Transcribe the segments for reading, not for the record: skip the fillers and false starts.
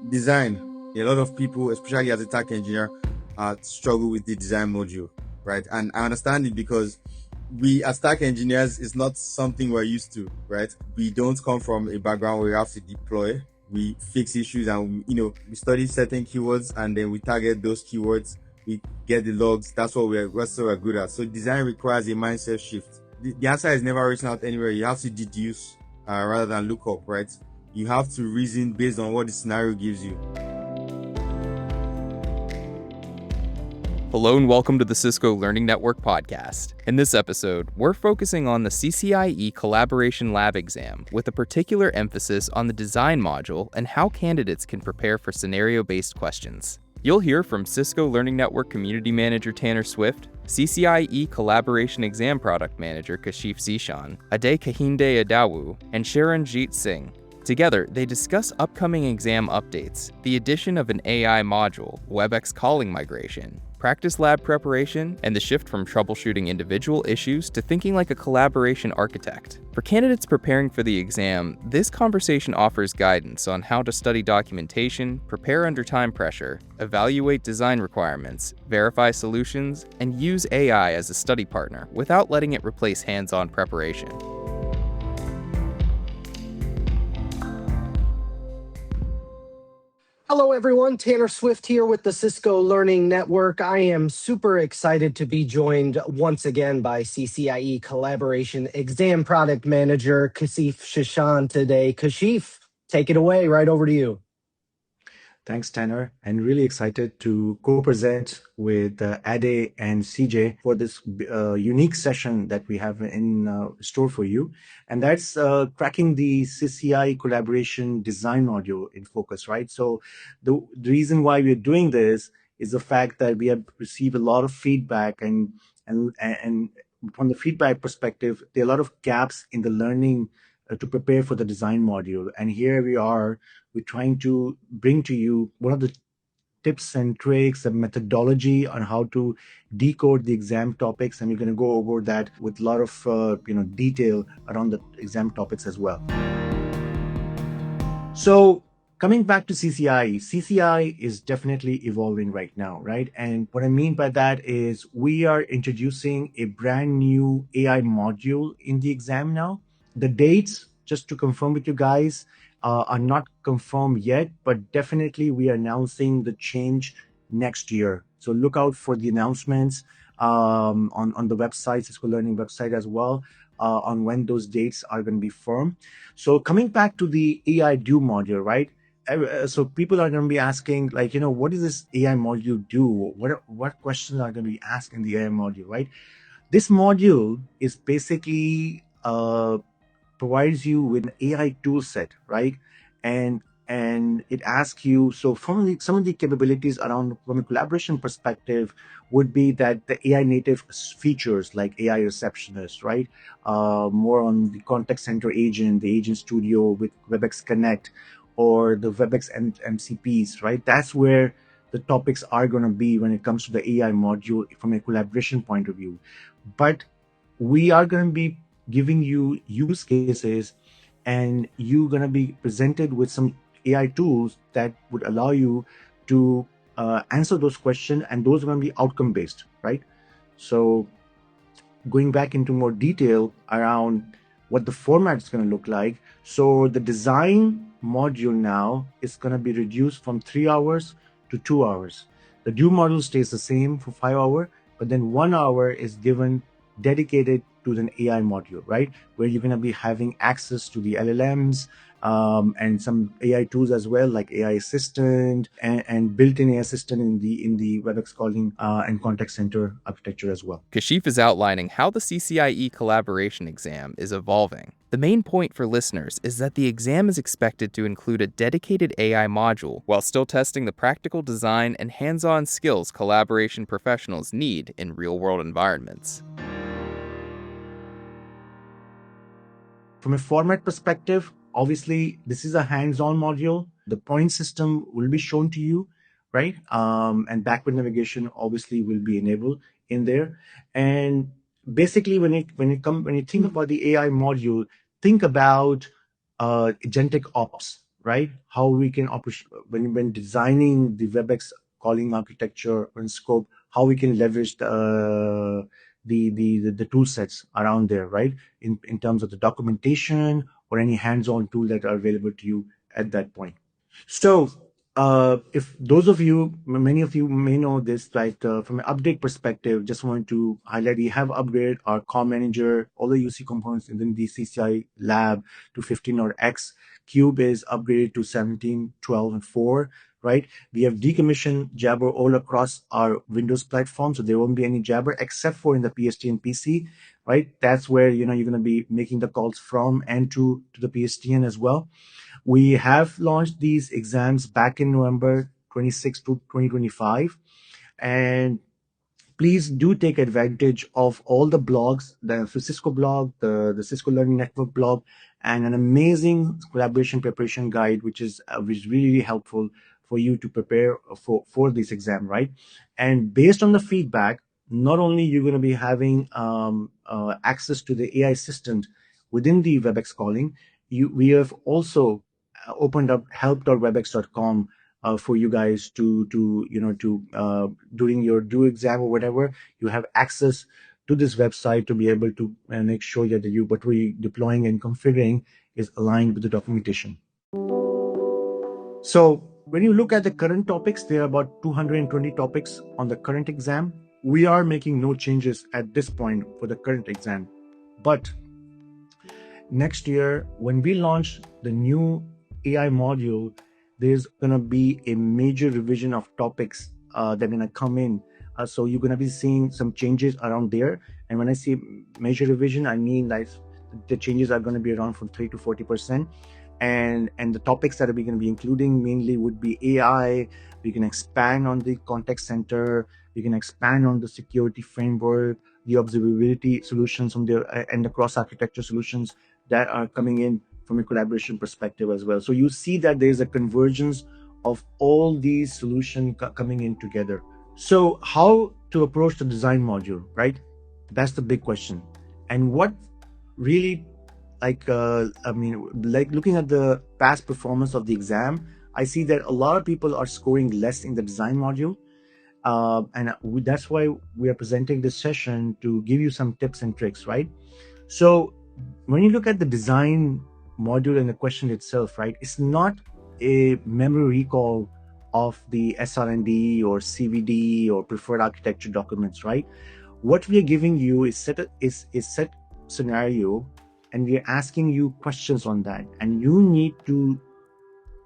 design. A lot of people, especially as a tech engineer, struggle with the design module, right? And I understand it because we as tech engineers is not something we're used to, right? We don't come from a background where we have to deploy. We fix issues and we study certain keywords and then we target those keywords. We get the logs. That's what we're good at. So design requires a mindset shift. The answer is never written out anywhere. You have to deduce rather than look up, right? You have to reason based on what the scenario gives you. Hello and welcome to the Cisco Learning Network Podcast. In this episode, we're focusing on the CCIE Collaboration Lab exam with a particular emphasis on the design module and how candidates can prepare for scenario-based questions. You'll hear from Cisco Learning Network Community Manager Tanner Swift, CCIE Collaboration Exam Product Manager Kashif Zeeshan, Kehinde-Idowu, and Charanjeet Singh. Together, they discuss upcoming exam updates, the addition of an AI module, Webex Calling migration, practice lab preparation, and the shift from troubleshooting individual issues to thinking like a collaboration architect. For candidates preparing for the exam, this conversation offers guidance on how to study documentation, prepare under time pressure, evaluate design requirements, verify solutions, and use AI as a study partner without letting it replace hands-on preparation. Hello, everyone. Tanner Swift here with the Cisco Learning Network. I am super excited to be joined once again by CCIE Collaboration Exam Product Manager Kashif Zeeshan today. Kashif, take it away. Right over to you. Thanks, Tanner, and really excited to co-present with Ade and CJ for this unique session that we have in store for you. And that's cracking the CCIE Collaboration Design module in focus, right? So the reason why we're doing this is the fact that we have received a lot of feedback and from the feedback perspective, there are a lot of gaps in the learning to prepare for the design module. And here we are, we're trying to bring to you one of the tips and tricks and methodology on how to decode the exam topics. And we're going to go over that with a lot of detail around the exam topics as well. So coming back to CCIE is definitely evolving right now, right? And what I mean by that is we are introducing a brand new AI module in the exam now. The dates, just to confirm with you guys, are not confirmed yet, but definitely we are announcing the change next year. So look out for the announcements on the website, Cisco Learning website as well, on when those dates are going to be firm. So coming back to the AI-Do module, right? So people are going to be asking, like, what does this AI module do? What questions are going to be asked in the AI module, right? This module is basically provides you with an AI tool set, right? And it asks you, so from some of the capabilities around from a collaboration perspective would be that the AI native features like AI receptionist, right? More on the contact center agent, the agent studio with Webex Connect, or the Webex MCPs, right? That's where the topics are going to be when it comes to the AI module from a collaboration point of view. But we are going to be giving you use cases and you're going to be presented with some AI tools that would allow you to answer those questions, and those are going to be outcome based, right? So going back into more detail around what the format is going to look like. So the design module now is going to be reduced from 3 hours to 2 hours. The due module stays the same for 5 hours, but then 1 hour is given dedicated to an AI module, right? Where you're going to be having access to the LLMs and some AI tools as well, like AI assistant and built-in AI assistant in the Webex Calling and contact center architecture as well. Kashif is outlining how the CCIE collaboration exam is evolving. The main point for listeners is that the exam is expected to include a dedicated AI module while still testing the practical design and hands-on skills collaboration professionals need in real-world environments. From a format perspective, obviously, this is a hands-on module. The point system will be shown to you, right? And backward navigation obviously will be enabled in there. And basically, when you think about the AI module, think about agentic ops, right? How we can when designing the Webex calling architecture and scope, how we can leverage the tool sets around there, right? In terms of the documentation or any hands-on tool that are available to you at that point. So, if those of you, many of you may know this, right? From an update perspective, just wanted to highlight we have upgraded our core manager, all the UC components in the CCI lab to 15 or X. Cube is upgraded to 17, 12, and 4, right? We have decommissioned Jabber all across our Windows platform, so there won't be any Jabber except for in the PSTN PC, right? That's where you're going to be making the calls from and to the PSTN as well. We have launched these exams back in November 26 to 2025. And please do take advantage of all the blogs, the Cisco blog, the Cisco Learning Network blog, and an amazing collaboration preparation guide, which is really helpful for you to prepare for this exam, right? And based on the feedback, not only you're going to be having access to the AI assistant within the Webex calling, we have also opened up help.webex.com for you guys to during your due exam or whatever, you have access to this website to be able to make sure that what we're deploying and configuring is aligned with the documentation. So when you look at the current topics, there are about 220 topics on the current exam. We are making no changes at this point for the current exam, but next year when we launch the new AI module, there's going to be a major revision of topics that are going to come in. So you're going to be seeing some changes around there. And when I say major revision, I mean like the changes are going to be around from 3 to 40%. And the topics that we're going to be including mainly would be AI. We can expand on the contact center. We can expand on the security framework, the observability solutions from there, and the cross-architecture solutions that are coming in from a collaboration perspective as well. So you see that there's a convergence of all these solutions coming in together. So how to approach the design module, right? That's the big question. And what really, looking at the past performance of the exam, I see that a lot of people are scoring less in the design module. That's why we are presenting this session to give you some tips and tricks, right? So when you look at the design module and the question itself, right, it's not a memory recall of the SRND or CVD or preferred architecture documents, right? What we are giving you is set scenario, and we are asking you questions on that, and you need to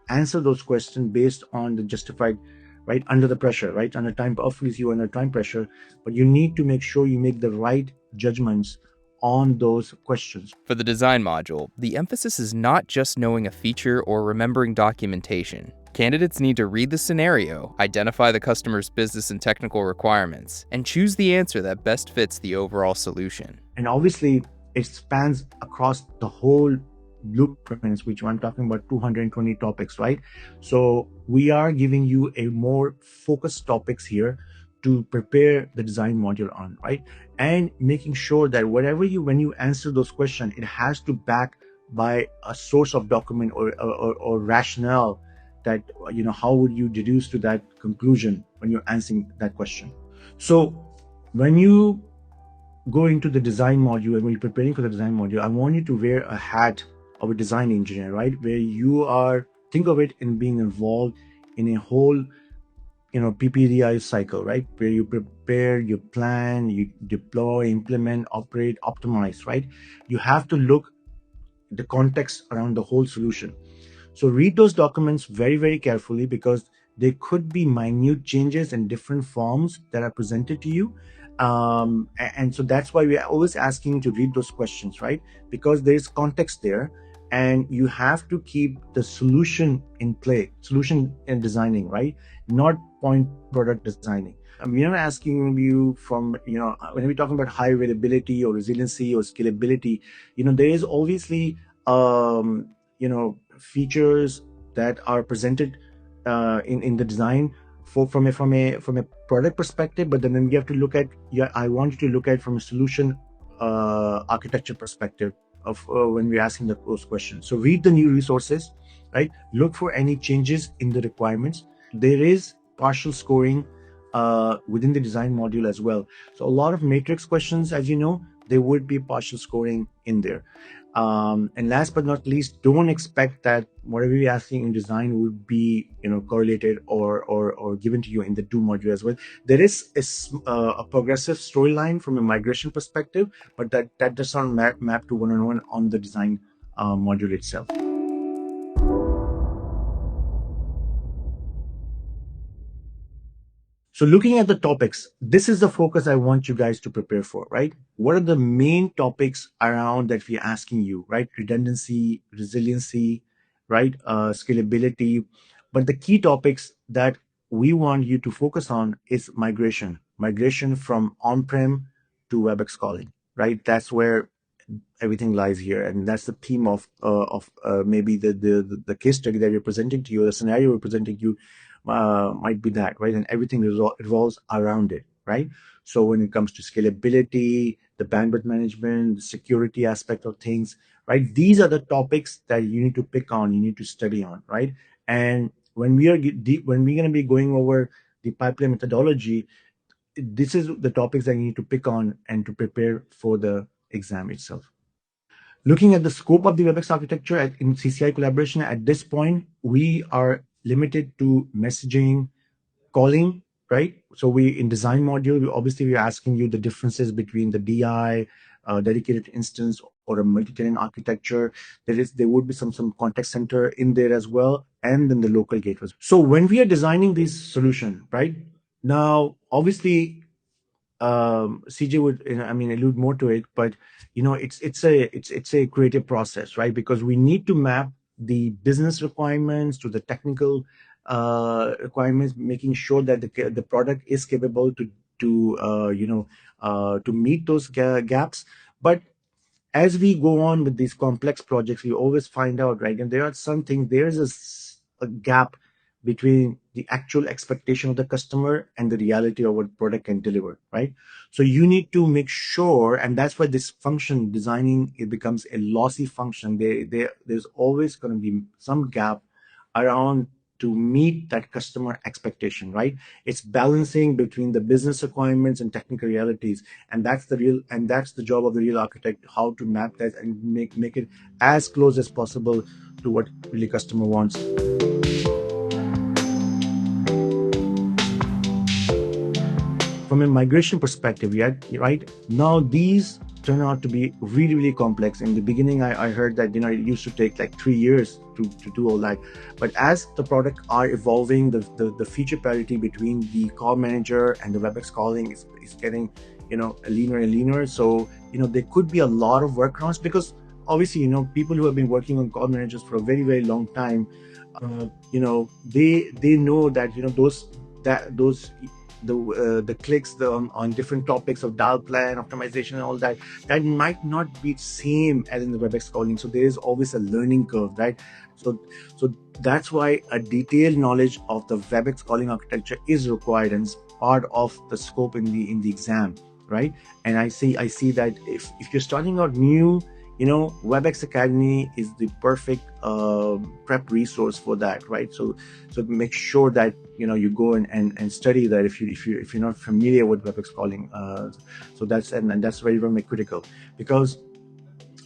answer those questions based on the justified, right, under the pressure, right, under time. Obviously you are under time pressure, but you need to make sure you make the right judgments on those questions. For the design module, the emphasis is not just knowing a feature or remembering documentation. Candidates need to read the scenario, identify the customer's business and technical requirements, and choose the answer that best fits the overall solution. And obviously, it spans across the whole blueprints, which I'm talking about 220 topics, right? So we are giving you a more focused topics here to prepare the design module on, right? And making sure that when you answer those questions, it has to back by a source of document or rationale that, how would you deduce to that conclusion when you're answering that question. So when you go into the design module and when you're preparing for the design module, I want you to wear a hat of a design engineer, right? Where you are, think of it in being involved in a whole PPDI cycle, right? Where you prepare, you plan, you deploy, implement, operate, optimize, right? You have to look the context around the whole solution. So read those documents very, very carefully, because there could be minute changes in different forms that are presented to you. And so that's why we are always asking you to read those questions, right? Because there's context there, and you have to keep the solution in play, solution in designing, right? Not point product designing. We're not asking you from, when we're talking about high availability or resiliency or scalability, there is obviously, features that are presented in the design from a product perspective, but then we have to look at, I want you to look at from a solution architecture perspective of when we're asking those questions. So read the new resources, right? Look for any changes in the requirements. There is partial scoring within the design module as well. So a lot of matrix questions, as you know, there would be partial scoring in there. And last but not least, don't expect that whatever you're asking in design would be, correlated or given to you in the do module as well. There is a progressive storyline from a migration perspective, but that does not map to one-on-one on the design module itself. So looking at the topics, this is the focus I want you guys to prepare for, right? What are the main topics around that we're asking you, right? Redundancy, resiliency, right? Scalability. But the key topics that we want you to focus on is migration from on-prem to Webex calling, right? That's where everything lies here, and that's the theme of maybe the case study that we're presenting to you, the scenario we're presenting to you might be that, right? And everything revolves around it, right? So when it comes to scalability, the bandwidth management, the security aspect of things, right? These are the topics that you need to pick on, you need to study on, right? And when we're going to be going over the pipeline methodology, this is the topics that you need to pick on and to prepare for the exam itself. Looking at the scope of the Webex architecture in CCIE Collaboration, at this point, we are limited to messaging, calling, right? So in design module, we're asking you the differences between the DI, dedicated instance, or a multi-tenant architecture. There would be some contact center in there as well, and then the local gateways. So when we are designing this solution, right? Now, obviously, CJ would, allude more to it, but it's a creative process, right? Because we need to map the business requirements to the technical requirements, making sure that the product is capable to meet those gaps. But as we go on with these complex projects, we always find out, right? And there's a gap between the actual expectation of the customer and the reality of what product can deliver, right? So you need to make sure, and that's why this function designing, it becomes a lossy function. There's always going to be some gap around to meet that customer expectation, right? It's balancing between the business requirements and technical realities, and that's the job of the real architect, how to map that and make it as close as possible to what really customer wants. From a migration perspective, right now, these turn out to be really, really complex. In the beginning, I heard that it used to take like 3 years to do all that. But as the product are evolving, the feature parity between the call manager and the Webex calling is getting leaner and leaner. So there could be a lot of workarounds, because obviously people who have been working on call managers for a very, very long time, they know that those the clicks on different topics of dial plan optimization and all that might not be same as in the Webex calling. So there is always a learning curve, right? So that's why a detailed knowledge of the Webex calling architecture is required and is part of the scope in the exam, right? And I see that if you're starting out new, Webex Academy is the perfect prep resource for that, right? So make sure that you go and study that if you're not familiar with Webex calling. So that's very, very critical, because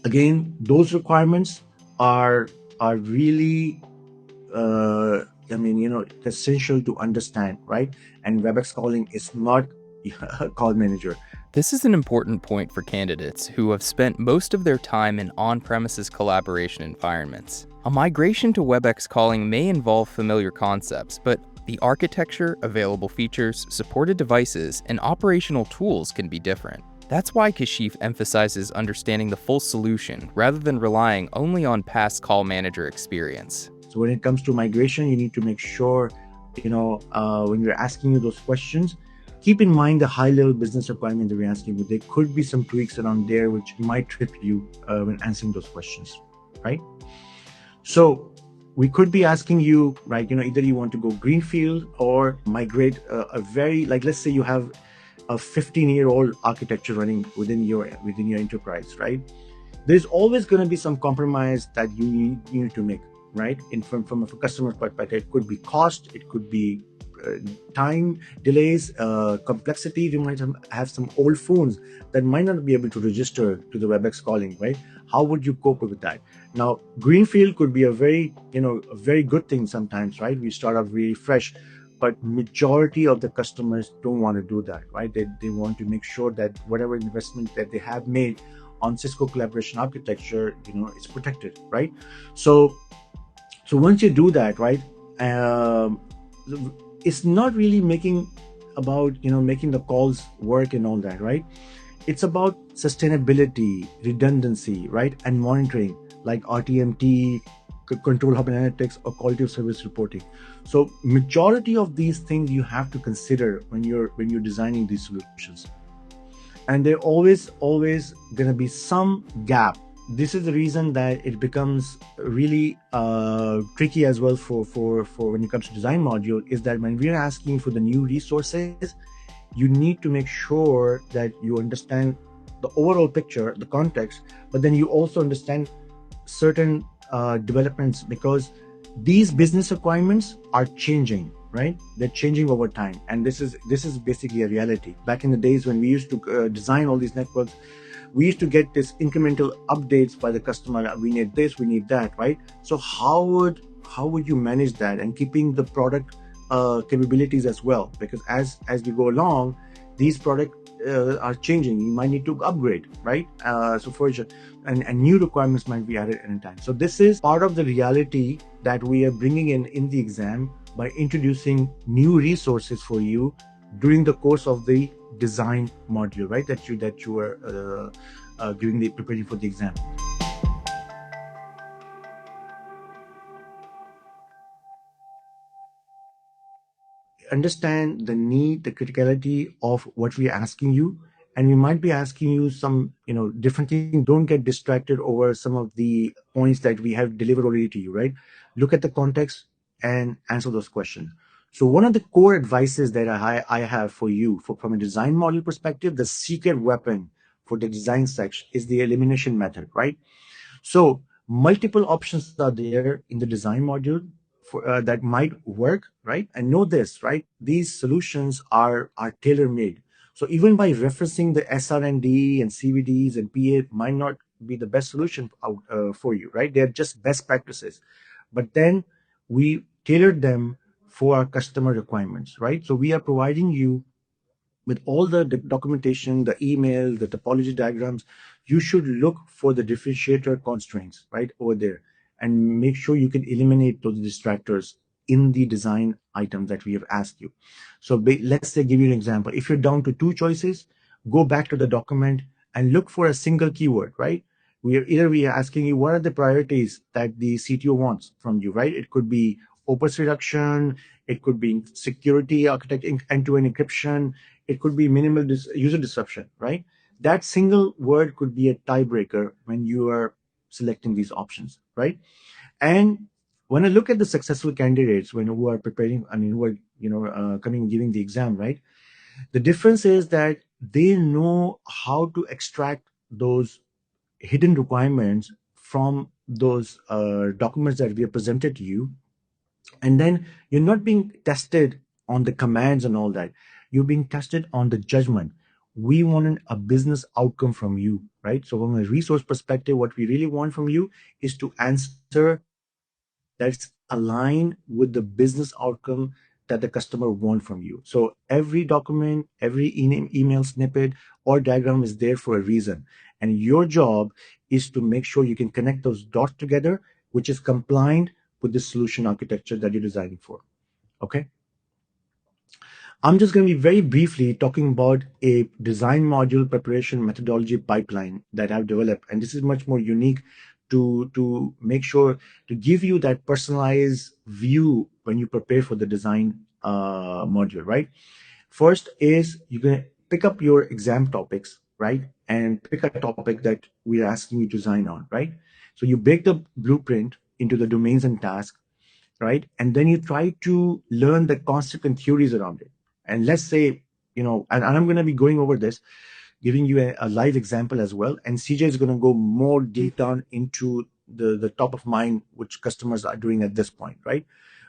again, those requirements are really essential to understand, right? And Webex calling is not a call manager. This is an important point for candidates who have spent most of their time in on-premises collaboration environments. A migration to Webex calling may involve familiar concepts, but the architecture, available features, supported devices, and operational tools can be different. That's why Kashif emphasizes understanding the full solution rather than relying only on past call manager experience. So when it comes to migration, you need to make sure, when we're asking you those questions, keep in mind the high-level business requirement that we're asking you. There could be some tweaks around there which might trip you when answering those questions, right? So we could be asking you, right, either you want to go greenfield or migrate let's say you have a 15-year-old architecture running within your enterprise, right? There's always going to be some compromise that you need to make. right? From a customer perspective, it could be cost, it could be time delays, complexity. We might have some old phones that might not be able to register to the Webex calling, right? How would you cope with that? Now, greenfield could be a very good thing sometimes, right? We start off really fresh, but majority of the customers don't want to do that, right? They want to make sure that whatever investment that they have made on Cisco collaboration architecture, is protected, right? So once you do that, right, it's not really making the calls work and all that, right? It's about sustainability, redundancy, right, and monitoring, like RTMT, control hub analytics, or quality of service reporting. So majority of these things you have to consider when you're designing these solutions, and there always gonna be some gap. This is the reason that it becomes really tricky as well for when it comes to design module, is that when we're asking for the new resources, you need to make sure that you understand the overall picture, the context, but then you also understand certain developments, because these business requirements are changing, right? They're changing over time, and this is basically a reality. Back in the days when we used to design all these networks, we used to get this incremental updates by the customer. We need this, we need that, right? So how would you manage that, and keeping the product capabilities as well? Because as we go along, these products are changing. You might need to upgrade, right? So for sure, and new requirements might be added anytime. So this is part of the reality that we are bringing in the exam by introducing new resources for you during the course of the design module, right? That you are preparing for the exam. Understand the need, the criticality of what we're asking you, and we might be asking you some different things. Don't get distracted over some of the points that we have delivered already to you, right? Look at the context and answer those questions. So one of the core advices that I have for you from a design model perspective, the secret weapon for the design section is the elimination method, right? So multiple options are there in the design module that might work, right? And know this, right? These solutions are tailor-made. So even by referencing the SRND and CVDs and PA might not be the best solution for you, right? They're just best practices. But then we tailored them for our customer requirements, right? So we are providing you with all the documentation, the email, the topology diagrams. You should look for the differentiator constraints right over there, and make sure you can eliminate those distractors in the design items that we have asked you. So let's say, give you an example. If you're down to two choices, go back to the document and look for a single keyword, right? We are asking you what are the priorities that the CTO wants from you, right? It could be opus reduction, it could be security architect end-to-end encryption, it could be minimal user disruption, right? That single word could be a tiebreaker when you are selecting these options, right? And when I look at the successful candidates who are preparing, who are coming and giving the exam, right? The difference is that they know how to extract those hidden requirements from those documents that we have presented to you. And then you're not being tested on the commands and all that. You're being tested on the judgment. We want a business outcome from you, right? So from a resource perspective, what we really want from you is to answer that's aligned with the business outcome that the customer wants from you. So every document, every email snippet or diagram is there for a reason. And your job is to make sure you can connect those dots together, which is compliant with the solution architecture that you're designing for. Okay. I'm just going to be very briefly talking about a design module preparation methodology pipeline that I've developed. And this is much more unique to make sure to give you that personalized view when you prepare for the design module, right? First is you're going to pick up your exam topics, right? And pick a topic that we're asking you to design on, right? So you break the blueprint into the domains and tasks, right? And then you try to learn the concept and theories around it. And let's say, and I'm going to be going over this, giving you a live example as well. And CJ is going to go more deep down into the top of mind which customers are doing at this point, right?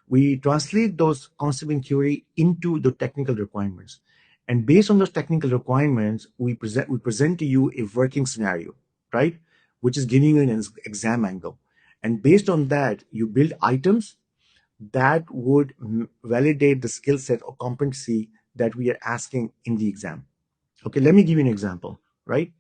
We translate those concept inquiry into the technical requirements, and based on those technical requirements, we present to you a working scenario, right, which is giving you an exam angle, and based on that, you build items that would validate the skill set or competency that we are asking in the exam. Okay, let me give you an example, right?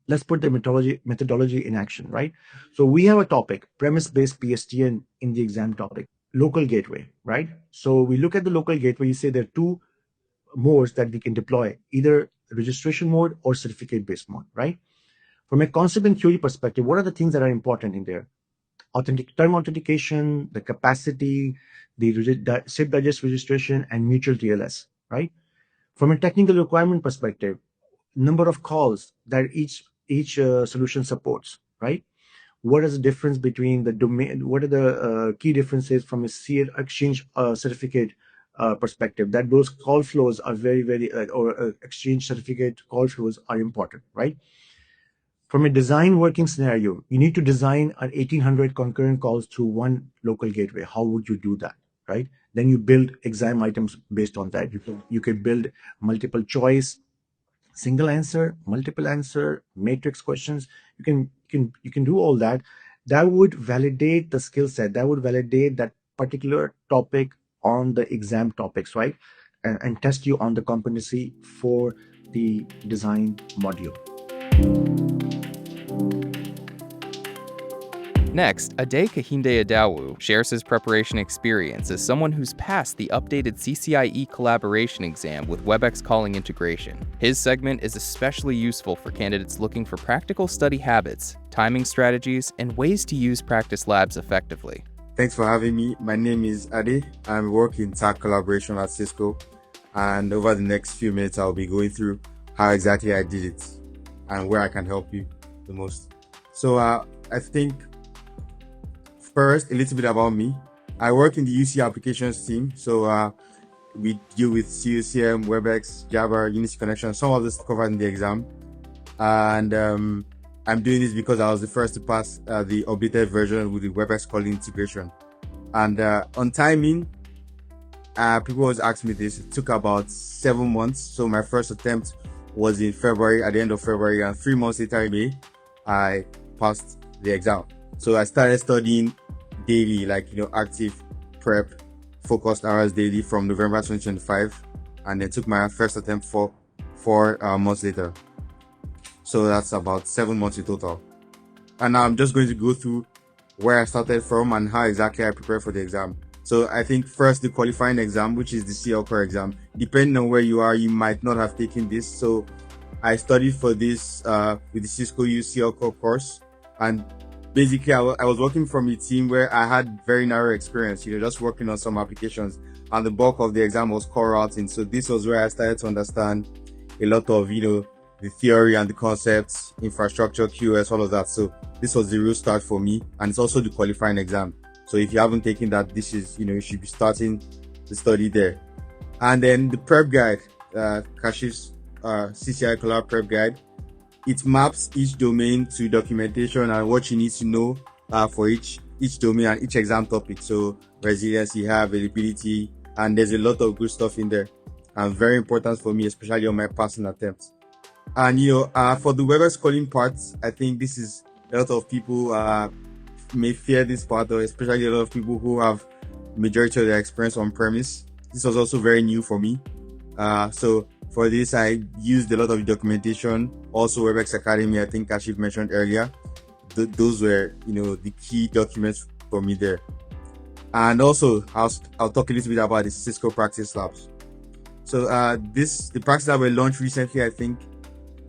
Let's put the methodology in action, right? So we have a topic, premise-based PSTN in the exam topic, local gateway, right? So we look at the local gateway, you say there are two modes that we can deploy, either registration mode or certificate-based mode, right? From a concept and theory perspective, what are the things that are important in there? Term authentication, the capacity, the SIP digest registration, and mutual TLS, right? From a technical requirement perspective, number of calls that each solution supports, right? What is the difference between the domain? What are the key differences from a exchange certificate perspective? That those call flows are very or exchange certificate call flows are important, right? From a design working scenario, you need to design an 1800 concurrent calls through one local gateway. How would you do that, right? Then you build exam items based on that. You can build multiple choice, single answer, multiple answer, matrix questions. You can do all that. That would validate the skill set. That would validate that particular topic on the exam topics, right? And test you on the competency for the design module. Next, Kehinde-Idowu shares his preparation experience as someone who's passed the updated CCIE Collaboration exam with Webex Calling integration. His segment is especially useful for candidates looking for practical study habits, timing strategies, and ways to use practice labs effectively. Thanks for having me. My name is Ade. I work in TAC Collaboration at Cisco, and over the next few minutes, I'll be going through how exactly I did it and where I can help you the most. So I think first, a little bit about me. I work in the UC applications team. So we deal with CUCM, Webex, Java, Unity Connection, some of this covered in the exam. And I'm doing this because I was the first to pass the updated version with the Webex Calling integration. And on timing, people always ask me this. It took about 7 months. So my first attempt was in February, at the end of February, and 3 months later in May, I passed the exam. So I started studying daily, active prep, focused hours daily from November 2025, and then took my first attempt 4 months later. So that's about 7 months in total. And now I'm just going to go through where I started from and how exactly I prepared for the exam. So I think first the qualifying exam, which is the CL Core exam. Depending on where you are, you might not have taken this. So I studied for this with the Cisco CL Core course, and basically, I was working from a team where I had very narrow experience, just working on some applications, and the bulk of the exam was core routing. So this was where I started to understand a lot of, the theory and the concepts, infrastructure, QoS, all of that. So this was the real start for me, and it's also the qualifying exam. So if you haven't taken that, this is, you should be starting the study there. And then the prep guide, Kashif's CCIE Collaboration prep guide. It maps each domain to documentation and what you need to know for each domain and each exam topic. So resiliency, high availability, and there's a lot of good stuff in there. And very important for me, especially on my passing attempts. And for the Webex calling part, I think this is a lot of people may fear this part, or especially a lot of people who have majority of their experience on premise. This was also very new for me. So for this, I used a lot of documentation. Also, Webex Academy, I think Kashif mentioned earlier. Those were, the key documents for me there. And also, I'll talk a little bit about the Cisco practice labs. So the practice lab were launched recently, I think,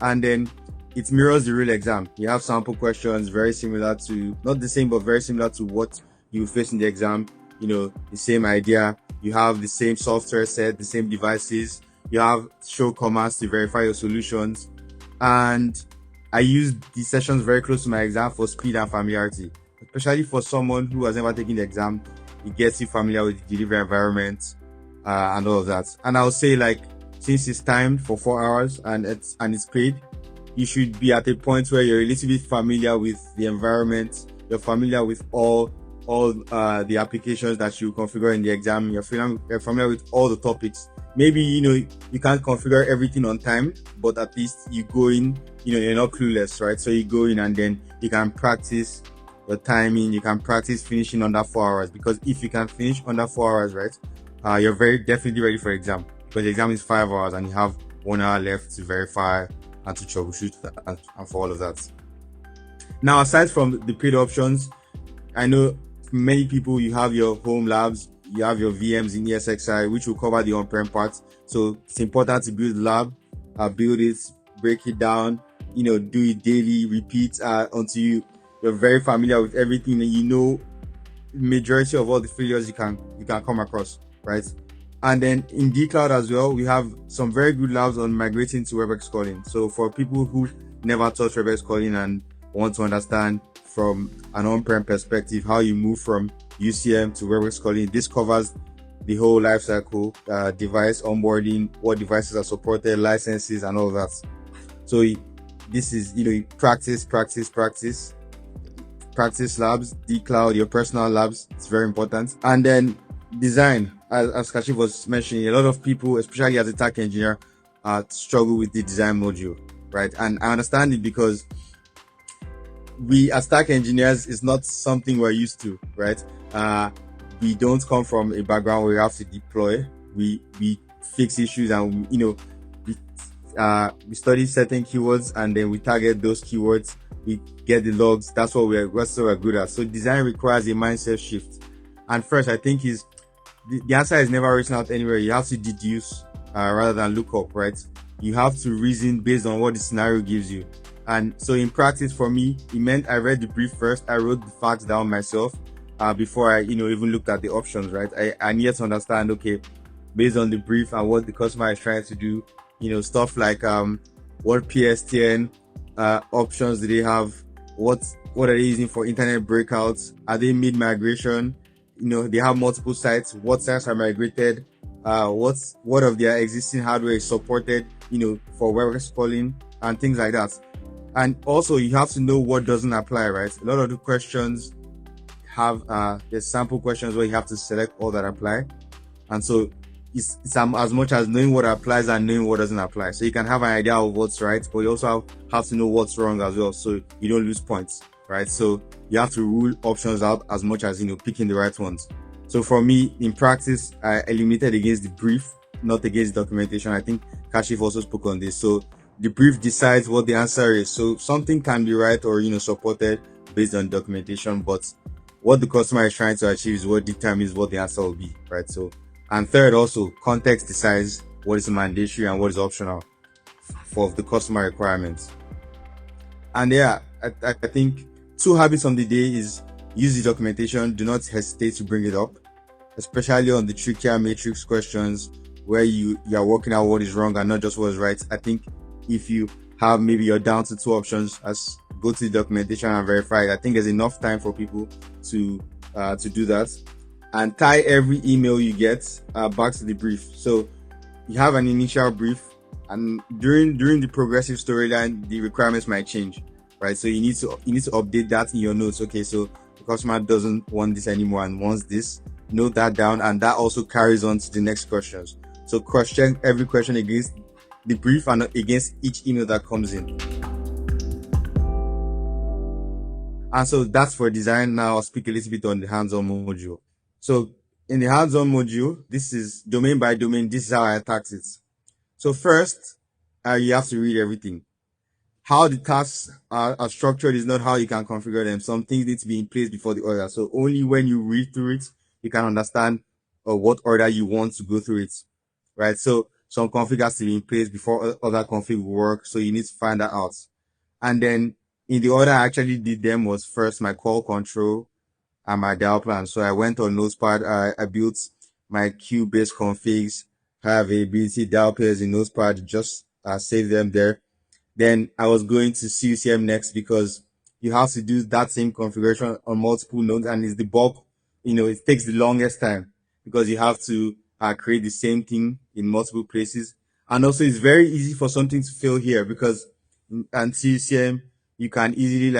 and then it mirrors the real exam. You have sample questions, very similar to, not the same, but very similar to what you face in the exam. The same idea. You have the same software set, the same devices. You have show commands to verify your solutions. And I used these sessions very close to my exam for speed and familiarity, especially for someone who has never taken the exam. It gets you familiar with the delivery environment and all of that. And I'll say, since it's timed for 4 hours and it's paid, you should be at a point where you're a little bit familiar with the environment you're familiar with all the applications that you configure in the exam. You're familiar with all the topics. Maybe you can't configure everything on time, but at least you go in, you're not clueless, right? So you go in and then you can practice your timing. You can practice finishing under 4 hours, because if you can finish under 4 hours, right, you're very definitely ready for exam, because the exam is 5 hours and you have 1 hour left to verify and to troubleshoot and for all of that. Now, aside from the paid options, I know many people, you have your home labs, you have your VMs in ESXi, which will cover the on-prem part. So it's important to build the lab, build it, break it down, do it daily, repeat until you're very familiar with everything, and majority of all the failures you can come across, right? And then in D Cloud as well, we have some very good labs on migrating to Webex Calling. So for people who never taught Webex Calling and want to understand from an on-prem perspective how you move from UCM to Webex Calling, this covers the whole life cycle, device onboarding, what devices are supported, licenses, and all that. So this is, practice labs, D Cloud, your personal labs. It's very important. And then design, as Kashif was mentioning, a lot of people, especially as a tech engineer, struggle with the design module, right? And I understand it, because we as tech engineers, is not something we're used to, right? We don't come from a background where we have to deploy. We fix issues, and we study certain keywords, and then we target those keywords. We get the logs. That's what we're good at. So design requires a mindset shift. And first, I think the answer is never written out anywhere. You have to deduce rather than look up, right? You have to reason based on what the scenario gives you. And so in practice, for me, it meant I read the brief first. I wrote the facts down myself before I, even looked at the options, right? I needed to understand, okay, based on the brief and what the customer is trying to do, stuff like what PSTN options do they have? What are they using for internet breakouts? Are they mid-migration? They have multiple sites. What sites are migrated? What of their existing hardware is supported, for Webex Calling and things like that. And also, you have to know what doesn't apply, right? A lot of the questions have there's sample questions where you have to select all that apply. And so it's as much as knowing what applies and knowing what doesn't apply. So you can have an idea of what's right, but you also have to know what's wrong as well, so you don't lose points, right? So you have to rule options out as much as, picking the right ones. So for me, in practice, I eliminated against the brief, not against documentation. I think Kashif also spoke on this. So the brief decides what the answer is. So something can be right or, supported based on documentation, but what the customer is trying to achieve is what determines what the answer will be, right? So, and third, also, context decides what is mandatory and what is optional for the customer requirements. And yeah, I think 2 habits on the day is use the documentation. Do not hesitate to bring it up, especially on the trickier matrix questions where you are working out what is wrong and not just what is right. I think if you have, maybe you're down to 2 options, as go to the documentation and verify it. I think there's enough time for people to do that. And tie every email you get back to the brief. So you have an initial brief, and during the progressive storyline, the requirements might change, right? So you need to update that in your notes. Okay, so the customer doesn't want this anymore and wants this. Note that down, and that also carries on to the next questions. So cross-check every question against the brief and against each email that comes in. And so that's for design. Now I'll speak a little bit on the hands-on module. So in the hands-on module, this is domain by domain. This is how I attack it. So first, you have to read everything. How the tasks are structured is not how you can configure them. Some things need to be in place before the order. So only when you read through it, you can understand what order you want to go through it, right? So some config has to be in place before other config will work. So you need to find that out. And then in the order I actually did them was first my call control and my dial plan. So I went on Notepad. I built my queue-based configs, high availability dial pairs in Notepad, just save them there. Then I was going to CUCM next, because you have to do that same configuration on multiple nodes, and it's the bulk, it takes the longest time because you have to create the same thing in multiple places. And also it's very easy for something to fail here, because on CUCM, you can easily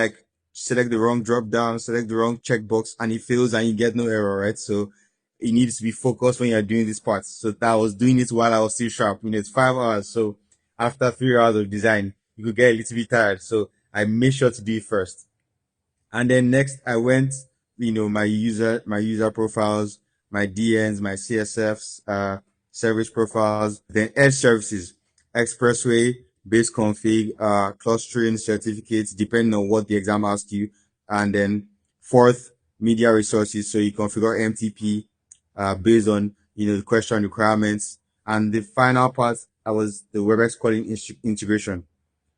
select the wrong drop down, select the wrong checkbox, and it fails and you get no error, right? So it needs to be focused when you're doing this part. So that I was doing it while I was still sharp. It's 5 hours. So after 3 hours of design, you could get a little bit tired. So I made sure to do it first. And then next I went, my user profiles, my DNs, my CSFs, service profiles, then edge services, expressway, base config, clustering certificates, depending on what the exam asks you. And then fourth, media resources. So you configure MTP, based on, the question requirements. And the final part, was the Webex calling integration,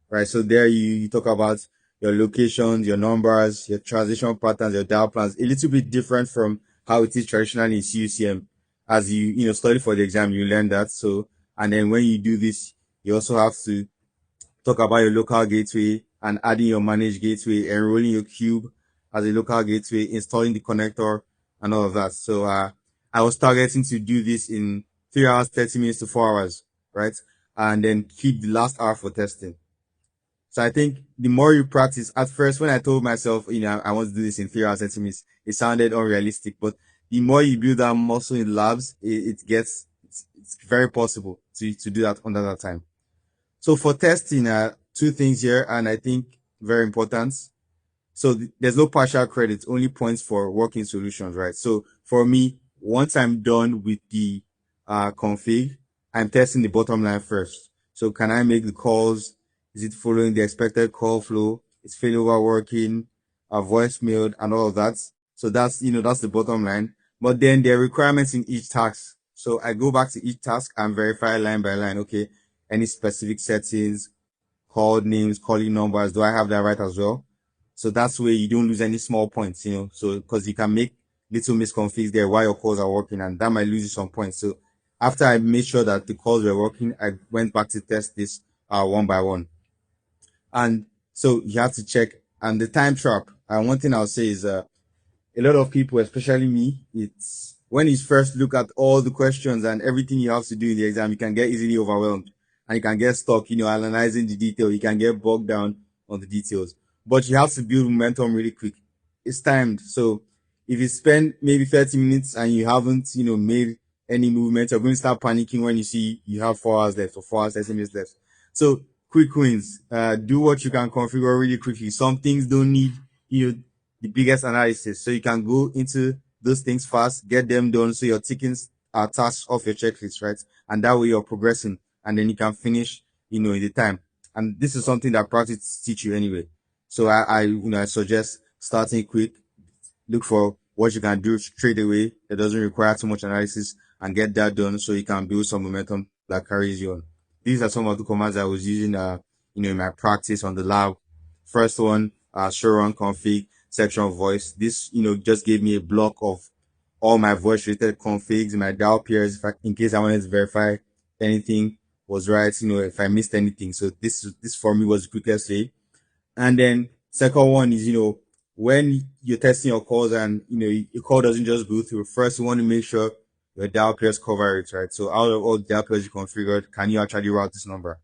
right? So there you talk about your locations, your numbers, your transition patterns, your dial plans, a little bit different from how it is traditionally in CUCM. As you study for the exam, you learn that. So, and then when you do this, you also have to talk about your local gateway and adding your managed gateway, enrolling your cube as a local gateway, installing the connector and all of that. So, I was targeting to do this in 3 hours, 30 minutes to 4 hours, right? And then keep the last hour for testing. So I think the more you practice, at first when I told myself, I want to do this in 3 hours, 30 minutes, it sounded unrealistic. But the more you build that muscle in labs, it's very possible to do that under that time. So for testing, two things here, and I think very important. So there's no partial credit, only points for working solutions, right? So for me, once I'm done with the config, I'm testing the bottom line first. So can I make the calls? Is it following the expected call flow? Is failover working? Voicemail and all of that. So that's the bottom line. But then there are requirements in each task. So I go back to each task and verify line by line. Okay, any specific settings, call names, calling numbers, do I have that right as well? So that's where you don't lose any small points, so because you can make little misconfigs there while your calls are working, and that might lose you some points. So after I made sure that the calls were working, I went back to test this one by one. And so you have to check. And the time trap, one thing I'll say is a lot of people, especially me, it's when you first look at all the questions and everything you have to do in the exam, you can get easily overwhelmed and you can get stuck, analyzing the detail. You can get bogged down on the details, but you have to build momentum really quick. It's timed. So if you spend maybe 30 minutes and you haven't, made any movement, you're going to start panicking when you see you have 4 hours left or 4 hours, 30 minutes left. So quick wins, do what you can configure really quickly. Some things don't need, the biggest analysis. So you can go into those things fast, get them done. So you're taking tasks off your checklist, right? And that way you're progressing and then you can finish, in the time. And this is something that practice teach you anyway. So I suggest starting quick, look for what you can do straight away. That doesn't require too much analysis and get that done so you can build some momentum that carries you on. These are some of the commands I was using, in my practice on the lab. First one, show run config, section voice. This, just gave me a block of all my voice related configs, my dial pairs, in case I wanted to verify anything was right, if I missed anything. So this for me was the quickest way. And then second one is, when you're testing your calls and, your call doesn't just go through, first you want to make sure your dial pairs cover it, right? So out of all the dial pairs you configured, can you actually route this number?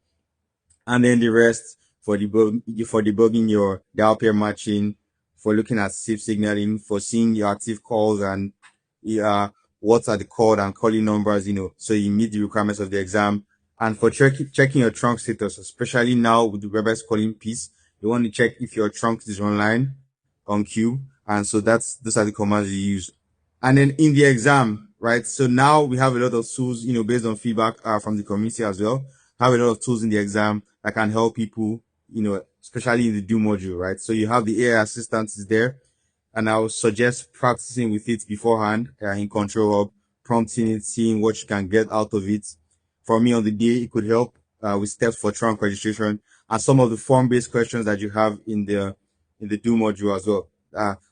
And then the rest for debugging your dial pair matching, for looking at safe signaling, for seeing your active calls and what are the called and calling numbers, so you meet the requirements of the exam. And for checking your trunk status, especially now with the Webex calling piece, you want to check if your trunk is online on queue. And so those are the commands you use. And then in the exam, right? So now we have a lot of tools, based on feedback from the community as well. Have a lot of tools in the exam that can help people, especially in the do module, right? So you have the AI assistant is there, and I would suggest practicing with it beforehand in Control Hub, prompting it, seeing what you can get out of it. For me on the day, it could help with steps for trunk registration and some of the form-based questions that you have in the do module as well.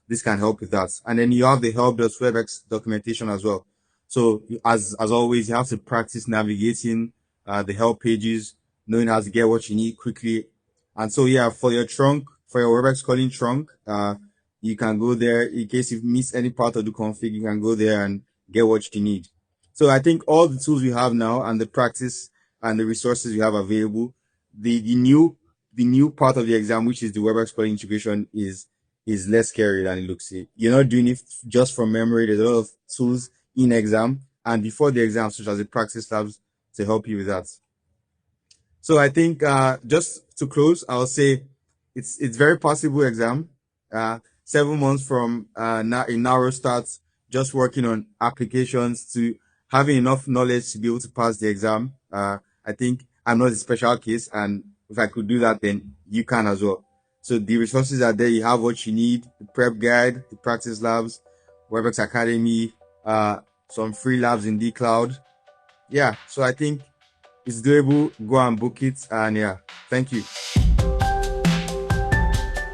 This can help with that. And then you have the help.webex documentation as well. So as always, you have to practice navigating the help pages, knowing how to get what you need quickly. And so for your Webex calling trunk, you can go there in case you've missed any part of the config. You can go there and get what you need. So I think all the tools we have now and the practice and the resources we have available, the new part of the exam, which is the Webex calling integration, is is less scary than it looks. You're not doing it just from memory. There's a lot of tools in exam and before the exam, such as the practice labs, to help you with that. So I think just to close, I'll say it's very possible exam. 7 months from now a narrow start, just working on applications to having enough knowledge to be able to pass the exam. I think I'm not a special case, and if I could do that, then you can as well. So the resources are there. You have what you need: the prep guide, the practice labs, Webex Academy, some free labs in the cloud. Yeah. So I think it's doable. Go and book it. And yeah, thank you.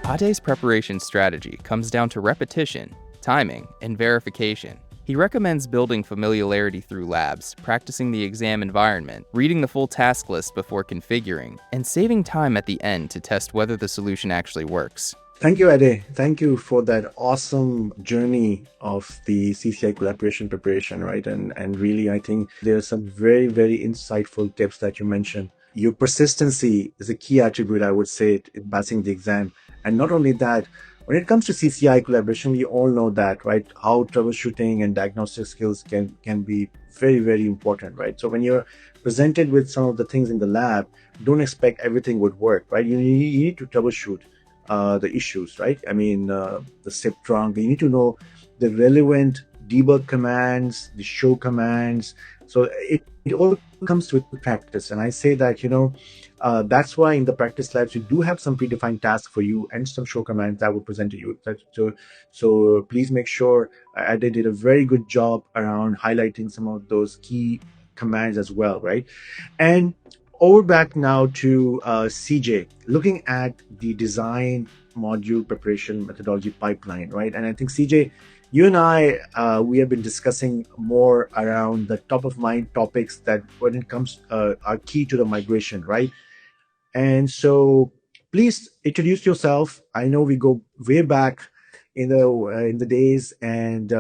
Ade's preparation strategy comes down to repetition, timing, and verification. He recommends building familiarity through labs, practicing the exam environment, reading the full task list before configuring, and saving time at the end to test whether the solution actually works. Thank you, Ade. Thank you for that awesome journey of the CCIE collaboration preparation, right? And really, I think there are some very, very insightful tips that you mentioned. Your persistency is a key attribute, I would say, in passing the exam. And not only that, when it comes to CCIE collaboration, we all know that, right? How troubleshooting and diagnostic skills can be very, very important, right? So when you're presented with some of the things in the lab, don't expect everything would work, right? You need to troubleshoot the issues, right? I mean, the SIP trunk, you need to know the relevant debug commands, the show commands. So it all comes with practice. And I say that, that's why in the practice labs, you do have some predefined tasks for you and some show commands that will present to you. So please make sure they did a very good job around highlighting some of those key commands as well, right? And over back now to CJ, looking at the design module preparation methodology pipeline, right? And I think CJ, you and I, we have been discussing more around the top of mind topics that when it comes are key to the migration, right? And so please introduce yourself. I know we go way back in the days and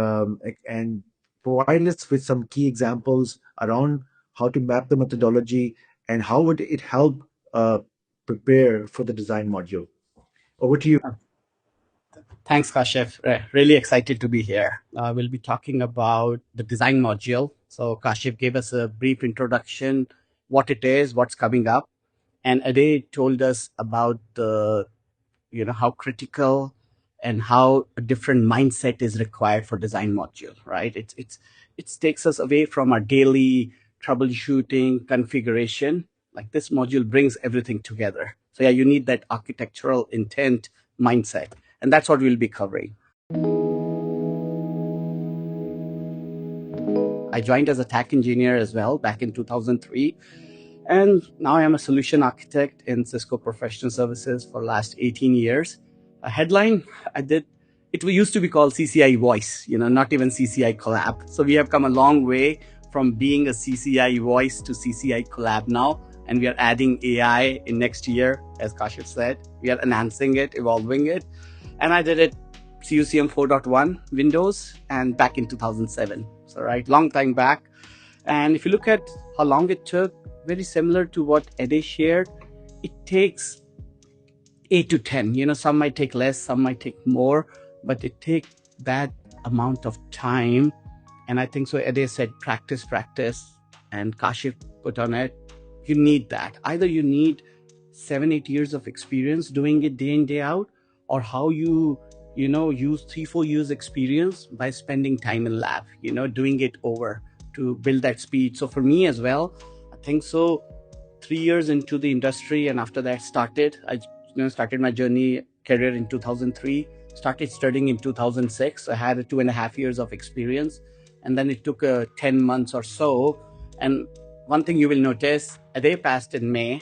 provide us with some key examples around how to map the methodology and how would it help prepare for the design module. Over to you. Thanks, Kashif. Really excited to be here. We'll be talking about the design module. So Kashif gave us a brief introduction, what it is, what's coming up. And Ade told us about how critical and how a different mindset is required for design module, right? It takes us away from our daily troubleshooting configuration. Like this module brings everything together. So yeah, you need that architectural intent mindset. And that's what we'll be covering. I joined as a tech engineer as well back in 2003. And now I am a solution architect in Cisco Professional Services for the last 18 years. A headline I did, it used to be called CCIE Voice, not even CCIE Collab. So we have come a long way from being a CCIE Voice to CCIE Collab now. And we are adding AI in next year, as Kashif said. We are enhancing it, evolving it. And I did it CUCM 4.1 Windows and back in 2007. So right, long time back. And if you look at how long it took, very similar to what Ade shared, it takes 8 to 10. Some might take less, some might take more, but it takes that amount of time. And I think so Ade said practice, and Kashif put on it. You need that. Either you need 7-8 years of experience doing it day in, day out, or how you use 3-4 years experience by spending time in lab, doing it over to build that speed. So for me as well, I think so 3 years into the industry, and after that I started my career in 2003, started studying in 2006. I had 2.5 years of experience, and then it took 10 months or so. And one thing you will notice, Ade passed in May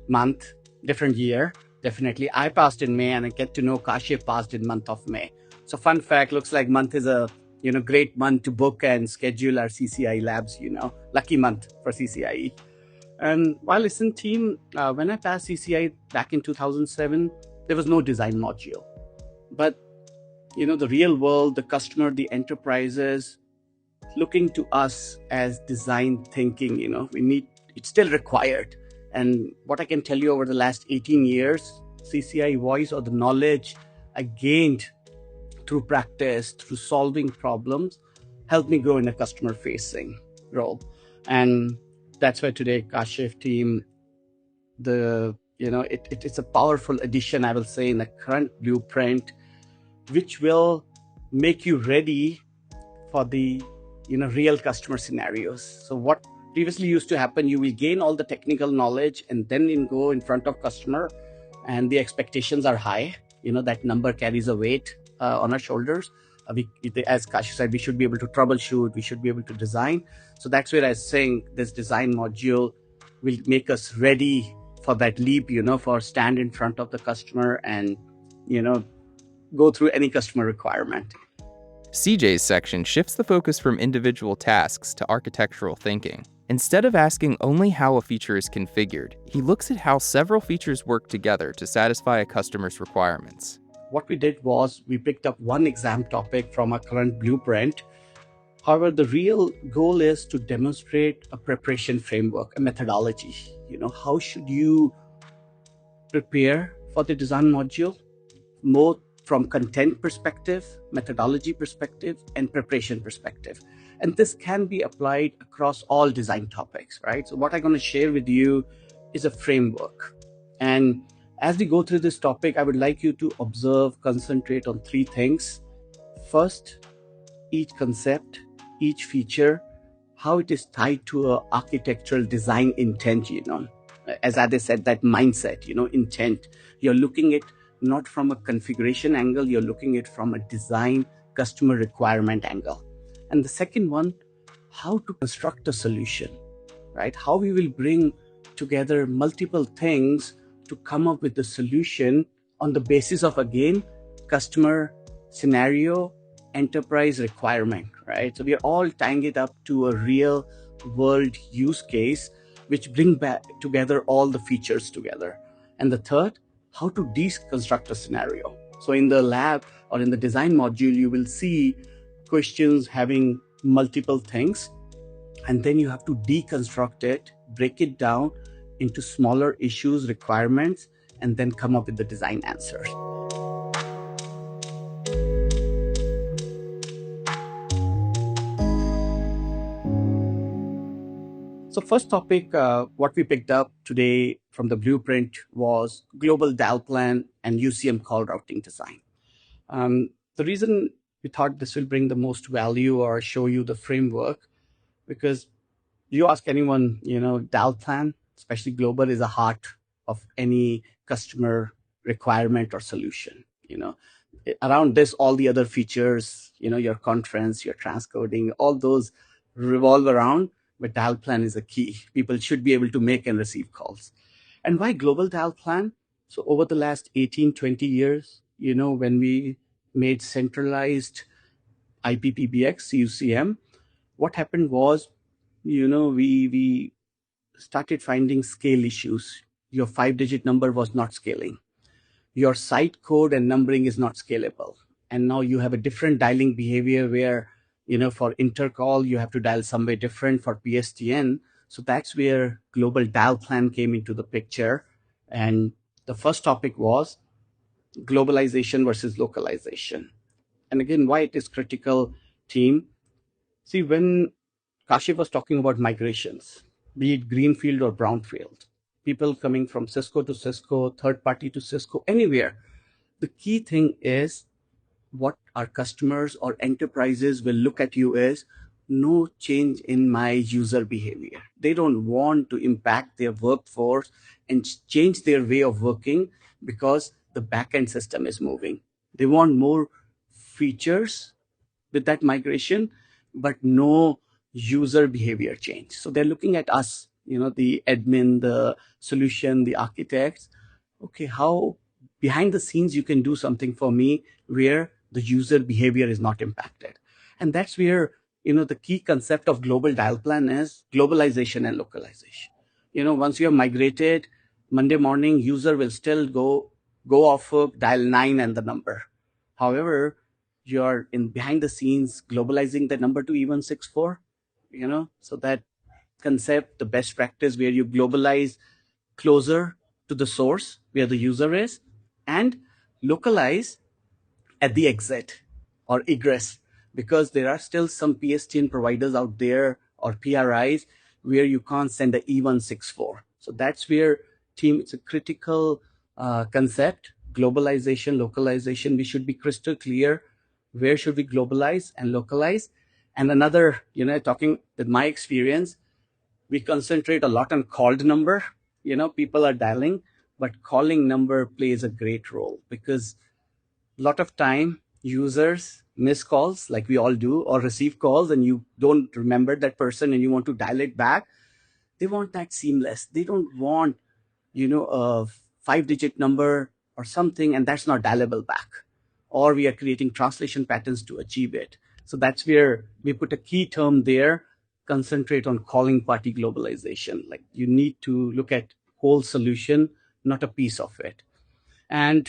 month, different year. Definitely. I passed in May, and I get to know Kashif passed in month of May. So fun fact, looks like month is a great month to book and schedule our CCIE labs, lucky month for CCIE. And while it's in team, when I passed CCIE back in 2007, there was no design module. But, the real world, the customer, the enterprises, looking to us as design thinking, it's still required. And what I can tell you over the last 18 years, CCIE Voice or the knowledge I gained through practice, through solving problems, helped me grow in a customer facing role. And that's why today Kashif team, it's a powerful addition, I will say, in the current blueprint, which will make you ready for the real customer scenarios. So what previously used to happen, you will gain all the technical knowledge and then go in front of customer, and the expectations are high. That number carries a weight on our shoulders. As Kashif said, we should be able to troubleshoot, we should be able to design. So that's where I was saying this design module will make us ready for that leap, for stand in front of the customer and go through any customer requirement. CJ's section shifts the focus from individual tasks to architectural thinking. Instead of asking only how a feature is configured, he looks at how several features work together to satisfy a customer's requirements. What we did was we picked up one exam topic from our current blueprint. However, the real goal is to demonstrate a preparation framework, a methodology. How should you prepare for the design module? More from content perspective, methodology perspective, and preparation perspective. And this can be applied across all design topics, right? So what I'm going to share with you is a framework. And as we go through this topic, I would like you to observe, concentrate on three things. First, each concept, each feature, how it is tied to an architectural design intent, As Ade said, that mindset, intent. You're looking at not from a configuration angle, you're looking at from a design customer requirement angle. And the second one, how to construct a solution, right? How we will bring together multiple things to come up with the solution on the basis of, again, customer scenario, enterprise requirement, right? So we are all tying it up to a real world use case, which bring back together all the features together. And the third, how to deconstruct a scenario. So in the lab or in the design module, you will see questions having multiple things, and then you have to deconstruct it, break it down into smaller issues, requirements, and then come up with the design answers. So first topic, what we picked up today from the blueprint was global dial plan and UCM call routing design. The reason we thought this will bring the most value or show you the framework, because you ask anyone, dial plan, especially global, is the heart of any customer requirement or solution. Around this, all the other features, your conference, your transcoding, all those revolve around. But dial plan is a key. People should be able to make and receive calls. And why global dial plan? So over the last 18, 20 years, when we made centralized IPPBX, UCM, what happened was, we started finding scale issues. Your 5-digit number was not scaling. Your site code and numbering is not scalable. And now you have a different dialing behavior where for intercall, you have to dial somewhere different for PSTN. So that's where global dial plan came into the picture. And the first topic was globalization versus localization. And again, why it is critical, team. See, when Kashif was talking about migrations, be it greenfield or brownfield, people coming from Cisco to Cisco, third party to Cisco, anywhere, the key thing is what our customers or enterprises will look at you as no change in my user behavior. They don't want to impact their workforce and change their way of working because the backend system is moving. They want more features with that migration, but no user behavior change. So they're looking at us, the admin, the solution, the architects. Okay, how behind the scenes you can do something for me where the user behavior is not impacted. And that's where, the key concept of global dial plan is globalization and localization. Once you have migrated, Monday morning, user will still go off hook, dial 9 and the number. However, you're in behind the scenes globalizing the number to even 64, so that concept, the best practice where you globalize closer to the source where the user is and localize at the exit or egress, because there are still some PSTN providers out there or PRIs where you can't send a E164. So that's where it's a critical concept, globalization, localization. We should be crystal clear where should we globalize and localize. And another, talking with my experience, we concentrate a lot on called number. People are dialing, but calling number plays a great role, because a lot of time users miss calls like we all do, or receive calls and you don't remember that person and you want to dial it back. They want that seamless. They don't want, a 5-digit number or something, and that's not dialable back. Or we are creating translation patterns to achieve it. So that's where we put a key term there, concentrate on calling party globalization. Like, you need to look at whole solution, not a piece of it. And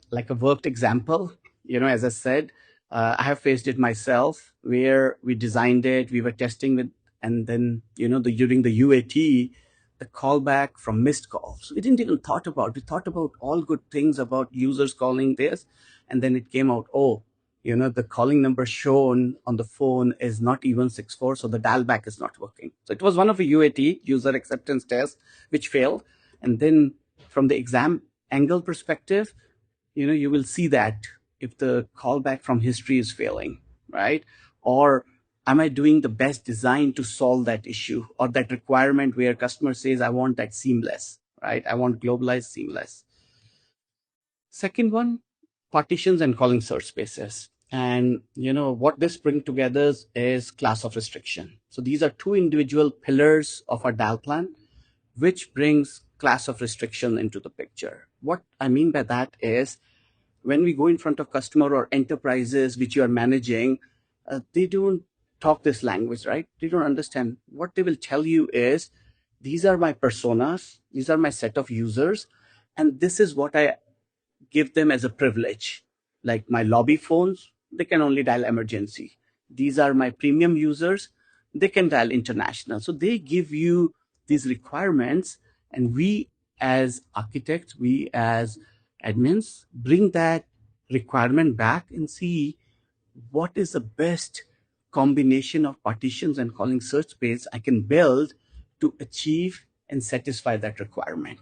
like a worked example, as I said, I have faced it myself, where we designed it, we were testing with, and then, during the UAT, the callback from missed calls. We didn't even thought about, we thought about all good things about users calling this. And then it came out, the calling number shown on the phone is not even 64, so the dial back is not working. So it was one of a UAT, user acceptance test, which failed. And then from the exam angle perspective, you will see that if the callback from history is failing, right? Or am I doing the best design to solve that issue or that requirement where customer says, I want that seamless, right? I want globalized seamless. Second one, partitions and calling search spaces. And what this brings together is class of restriction. So these are two individual pillars of our dial plan, which brings class of restriction into the picture. What I mean by that is, when we go in front of customer or enterprises which you are managing, they don't talk this language, right? They don't understand. What they will tell you is, these are my personas, these are my set of users, and this is what I give them as a privilege. Like my lobby phones, they can only dial emergency. These are my premium users, they can dial international. So they give you these requirements, and we as architects, we as admins, bring that requirement back and see what is the best combination of partitions and calling search space I can build to achieve and satisfy that requirement.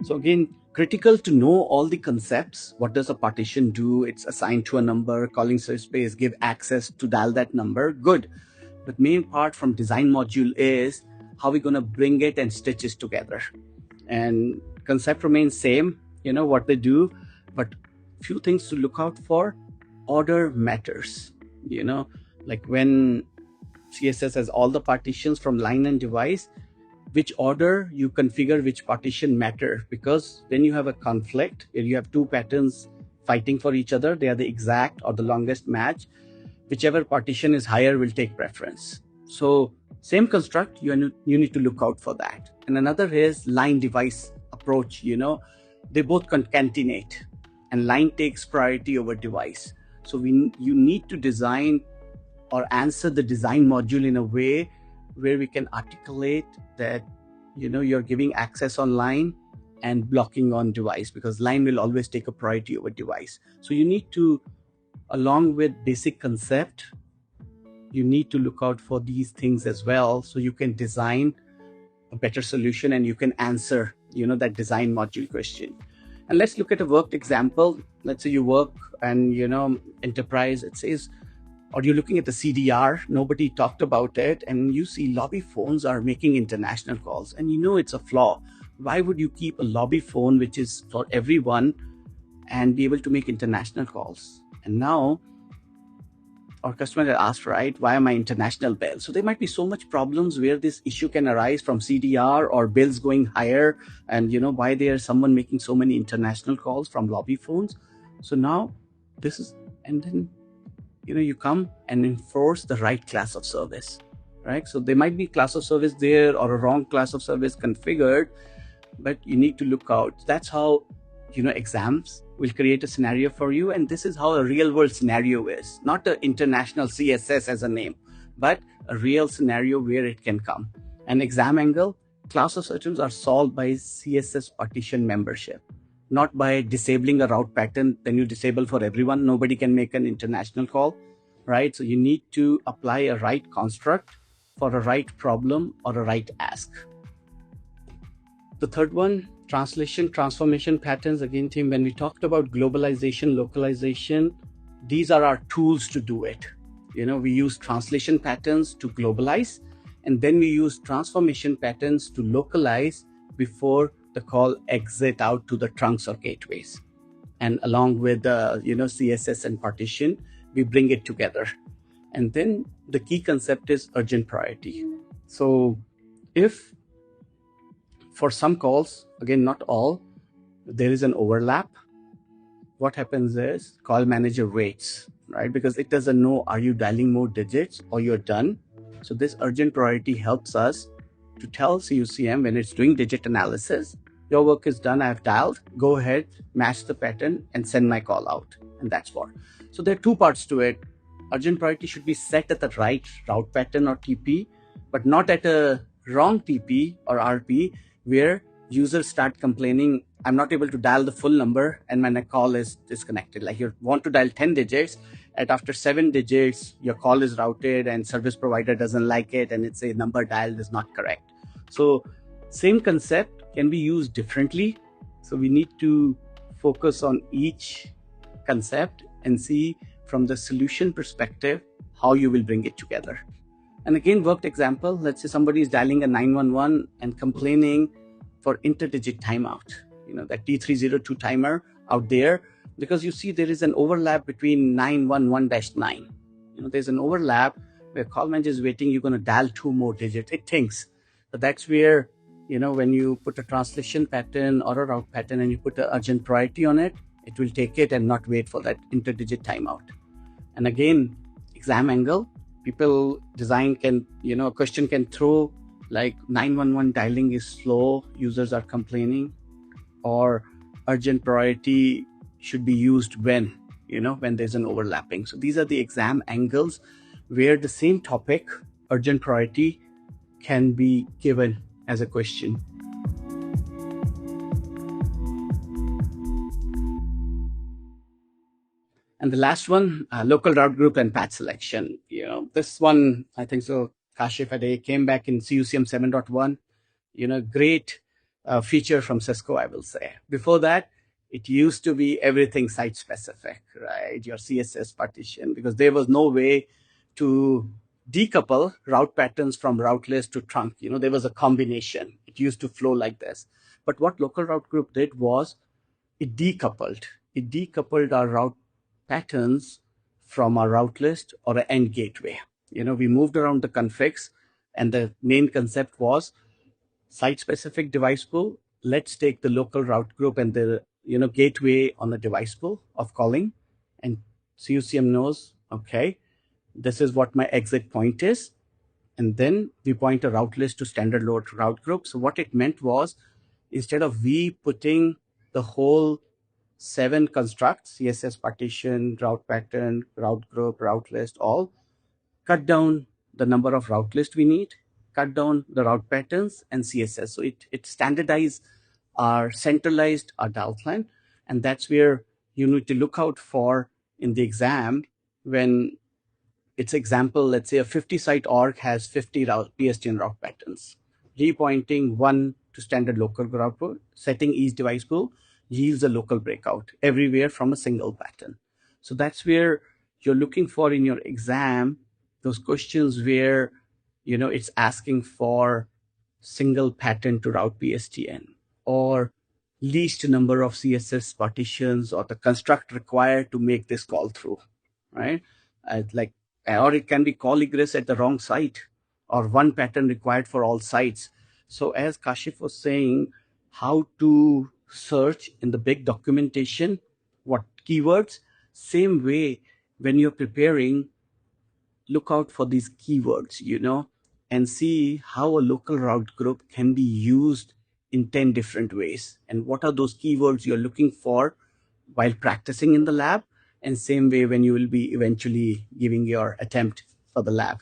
So again, critical to know all the concepts. What does a partition do? It's assigned to a number. Calling search space give access to dial that number. Good. But main part from design module is how we're going to bring it and stitch it together. And concept remains same, what they do, but few things to look out for. Order matters, like when CSS has all the partitions from line and device, which order you configure which partition matter, because when you have a conflict, if you have two patterns fighting for each other, they are the exact or the longest match, whichever partition is higher will take preference. So same construct, you need to look out for that. And another is line device approach. They both concatenate, and line takes priority over device. So you need to design or answer the design module in a way where we can articulate that, you're giving access on line and blocking on device, because line will always take a priority over device. So you need to, along with basic concept, you need to look out for these things as well, so you can design a better solution and you can answer, that design module question. And let's look at a worked example. Let's say you work and, enterprise, it says, or you're looking at the CDR, nobody talked about it, and you see lobby phones are making international calls, and it's a flaw. Why would you keep a lobby phone, which is for everyone, and be able to make international calls? And now our customer has asked, right, why am I international bill? So there might be so much problems where this issue can arise from CDR or bills going higher, and why there's someone making so many international calls from lobby phones. So now this is, and then you come and enforce the right class of service, right? So there might be class of service there or a wrong class of service configured, but you need to look out. That's how exams will create a scenario for you, and this is how a real world scenario is, not an international CSS as a name, but a real scenario where it can come. An exam angle, class of systems are solved by CSS partition membership, not by disabling a route pattern. Then you disable for everyone. Nobody can make an international call, right? So you need to apply a right construct for a right problem or a right ask. The third one, translation, transformation patterns. Again, team, when we talked about globalization, localization, these are our tools to do it. We use translation patterns to globalize, and then we use transformation patterns to localize before the call exit out to the trunks or gateways. And along with CSS and partition, we bring it together. And then the key concept is urgent priority. So if for some calls, again, not all, there is an overlap, what happens is call manager waits, right? Because it doesn't know, are you dialing more digits or you're done? So this urgent priority helps us to tell CUCM when it's doing digit analysis, your work is done, I've dialed, go ahead, match the pattern and send my call out. And that's what. So there are two parts to it. Urgent priority should be set at the right route pattern or TP, but not at a wrong TP or RP where users start complaining, I'm not able to dial the full number and my call is disconnected. Like you want to dial 10 digits, and after 7 digits, your call is routed and service provider doesn't like it and it's a number dialed is not correct. So same concept can be used differently. So we need to focus on each concept and see from the solution perspective how you will bring it together. And again, worked example, let's say somebody is dialing a 911 and complaining for interdigit timeout, that T302 timer out there, because you see there is an overlap between 911-9. There's an overlap where call manager is waiting, you're going to dial 2 more digits. It thinks. But that's where, when you put a translation pattern or a route pattern and you put an urgent priority on it, it will take it and not wait for that interdigit timeout. And again, exam angle, people design can, a question can throw like 911 dialing is slow, users are complaining, or urgent priority should be used when there's an overlapping. So these are the exam angles where the same topic, urgent priority, can be given as a question. And the last one, local route group and path selection. This one, I think so, Kashif came back in CUCM 7.1. Great feature from Cisco, I will say. Before that, it used to be everything site specific, right? Your CSS partition, because there was no way to decouple route patterns from route list to trunk. There was a combination. It used to flow like this. But what local route group did was it decoupled. It decoupled our route patterns from our route list or an end gateway. We moved around the configs, and the main concept was site-specific device pool. Let's take the local route group and the gateway on the device pool of calling, and CUCM knows, okay, this is what my exit point is, and then we point a route list to standard load route group. So what it meant was, instead of we putting the whole 7 constructs, CSS partition, route pattern, route group, route list, all, cut down the number of route lists we need, cut down the route patterns and CSS. So it standardized our centralized our dial plan. And that's where you need to look out for in the exam when it's example, let's say a 50 site org has 50 PSTN route patterns, repointing 1 to standard local route pool, setting each device pool yields a local breakout everywhere from a single pattern. So that's where you're looking for in your exam, those questions where, it's asking for single pattern to route PSTN or least number of CSS partitions or the construct required to make this call through, right? Or it can be call egress at the wrong site or one pattern required for all sites. So as Kashif was saying, how to search in the big documentation, what keywords, same way when you're preparing, look out for these keywords, and see how a local route group can be used in 10 different ways. And what are those keywords you're looking for while practicing in the lab, and same way when you will be eventually giving your attempt for the lab,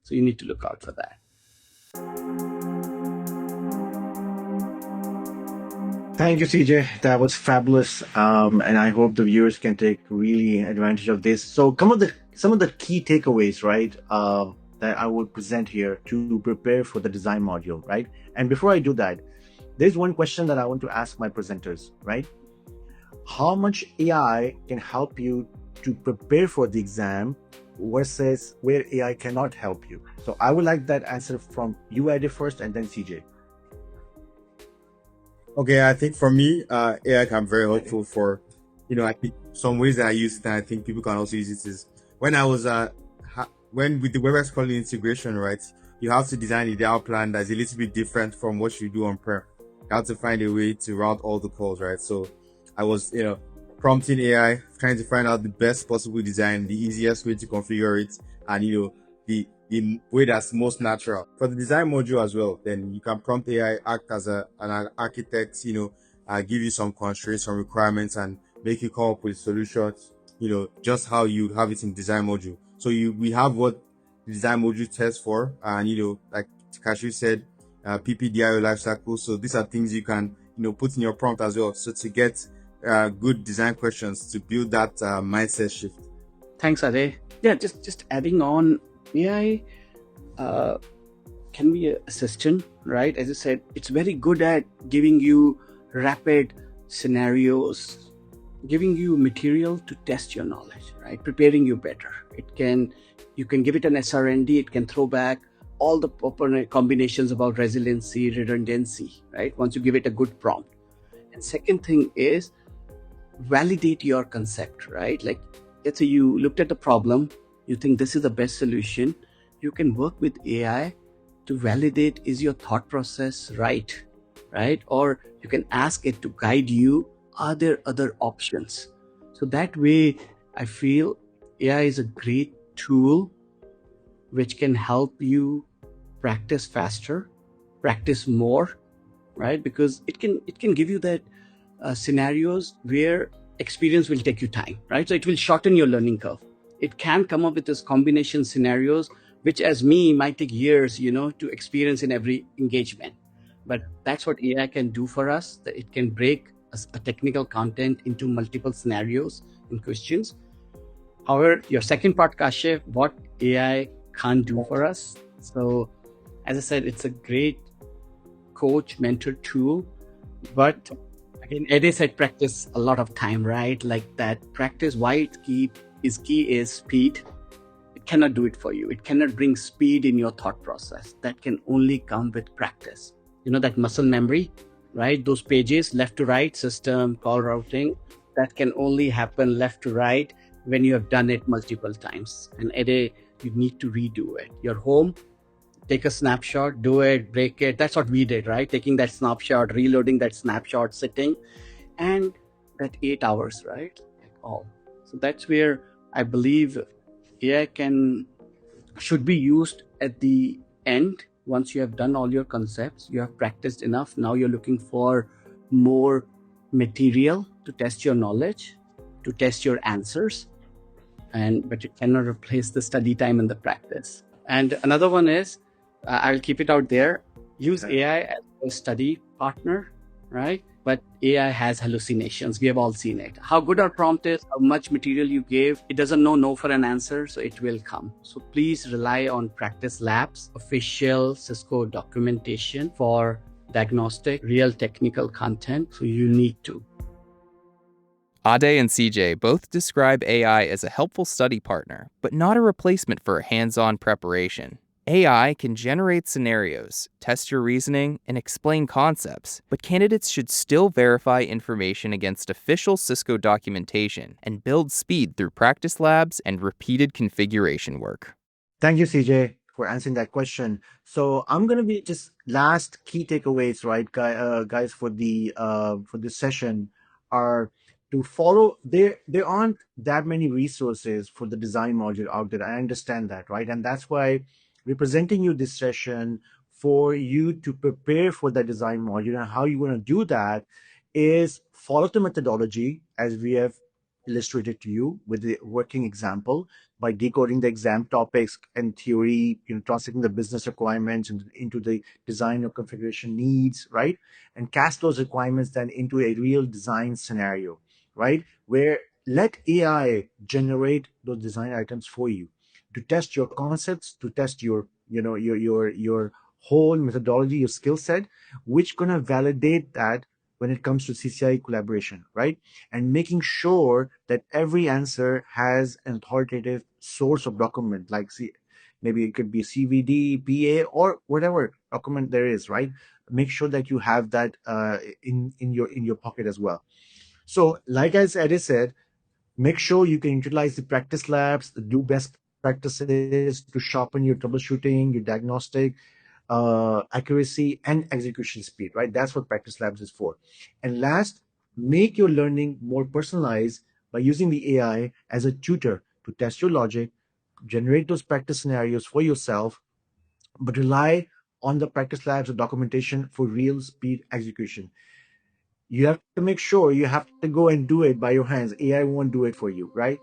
So you need to look out for that. Thank you, CJ. That was fabulous, and I hope the viewers can take really advantage of this. So, some of the key takeaways, right, that I would present here to prepare for the design module, right. And before I do that, there's one question that I want to ask my presenters, right? How much AI can help you to prepare for the exam versus where AI cannot help you? So, I would like that answer from you, Eddie, first, and then CJ. Okay, I think for me, AI can be very helpful for, I think some ways that I use it, and I think people can also use it is when I was, when with the Webex Calling integration, right, you have to design a dial plan that's a little bit different from what you do on prem. You have to find a way to route all the calls, right? So I was, prompting AI, trying to find out the best possible design, the easiest way to configure it, and, the way that's most natural. For the design module as well, then you can prompt AI, act as an architect, give you some constraints, some requirements, and make you come up with solutions, just how you have it in design module. So we have what the design module tests for, and, like Kashif said, PPDIO lifecycle. So these are things you can, put in your prompt as well. So to get good design questions to build that mindset shift. Thanks, Ade. Yeah, just adding on, AI can be an assistant, right? As I said, it's very good at giving you rapid scenarios, giving you material to test your knowledge, right? Preparing you better. You can give it an SRND, it can throw back all the proper combinations about resiliency, redundancy, right? Once you give it a good prompt. And second thing is validate your concept, right? Like, let's say you looked at the problem, you think this is the best solution, you can work with AI to validate, is your thought process right? Or you can ask it to guide you, are there other options? So that way, I feel AI is a great tool which can help you practice faster, practice more, right? Because it can give you that scenarios where experience will take you time, right? So it will shorten your learning curve. It can come up with this combination scenarios, which as me might take years, to experience in every engagement. But that's what AI can do for us, that it can break a technical content into multiple scenarios and questions. However, your second part, Kashif, what AI can't do for us. So as I said, it's a great coach, mentor tool. But again, Eddie said practice a lot of time, right? Like that practice, why it's key is speed. It cannot do it for you. It cannot bring speed in your thought process. That can only come with practice. That muscle memory, right? Those pages, left to right, system, call routing, that can only happen left to right when you have done it multiple times. And Eddie, you need to redo it. You're home, take a snapshot, do it, break it. That's what we did, right? Taking that snapshot, reloading that snapshot, sitting, and that 8 hours, right? So that's where I believe AI should be used at the end. Once you have done all your concepts, you have practiced enough. Now you're looking for more material to test your knowledge, to test your answers, but you cannot replace the study time and the practice. And another one is, I'll keep it out there, use AI as a study partner, right? But AI has hallucinations. We have all seen it. How good our prompt is, how much material you gave, it doesn't know no for an answer, so it will come. So please rely on practice labs, official Cisco documentation for diagnostic, real technical content. So you need to. Ade and CJ both describe AI as a helpful study partner, but not a replacement for hands-on preparation. AI can generate scenarios, test your reasoning, and explain concepts, but candidates should still verify information against official Cisco documentation and build speed through practice labs and repeated configuration work. Thank you, CJ, for answering that question. So I'm gonna be just last key takeaways, right, guys, for this session are to follow. There aren't that many resources for the design module out there. I understand that, right, and that's why we're presenting you this session for you to prepare for the design module. And how you're going to do that is follow the methodology as we have illustrated to you with the working example by decoding the exam topics and theory, translating the business requirements into the design or configuration needs, right? And cast those requirements then into a real design scenario, right? Where let AI generate those design items for you to test your concepts, to test your, your whole methodology, your skill set, which gonna validate that when it comes to CCIE collaboration, right? And making sure that every answer has an authoritative source of document, like maybe it could be CVD, PA, or whatever document there is, right? Make sure that you have that in your pocket as well. So, like as Eddie said, make sure you can utilize the practice labs, do best practices to sharpen your troubleshooting, your diagnostic, accuracy, and execution speed, right? That's what practice labs is for. And last, make your learning more personalized by using the AI as a tutor to test your logic, generate those practice scenarios for yourself, but rely on the practice labs or documentation for real speed execution. You have to make sure you have to go and do it by your hands. AI won't do it for you, right?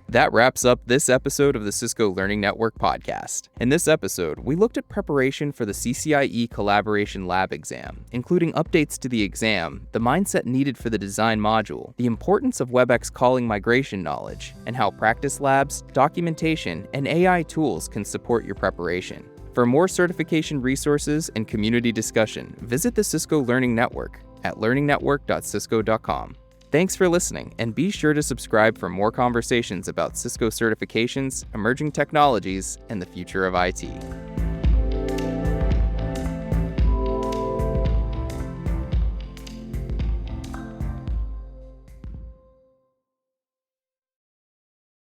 That wraps up this episode of the Cisco Learning Network podcast. In this episode, we looked at preparation for the CCIE Collaboration Lab exam, including updates to the exam, the mindset needed for the design module, the importance of Webex Calling migration knowledge, and how practice labs, documentation, and AI tools can support your preparation. For more certification resources and community discussion, visit the Cisco Learning Network at learningnetwork.cisco.com. Thanks for listening, and be sure to subscribe for more conversations about Cisco certifications, emerging technologies, and the future of IT.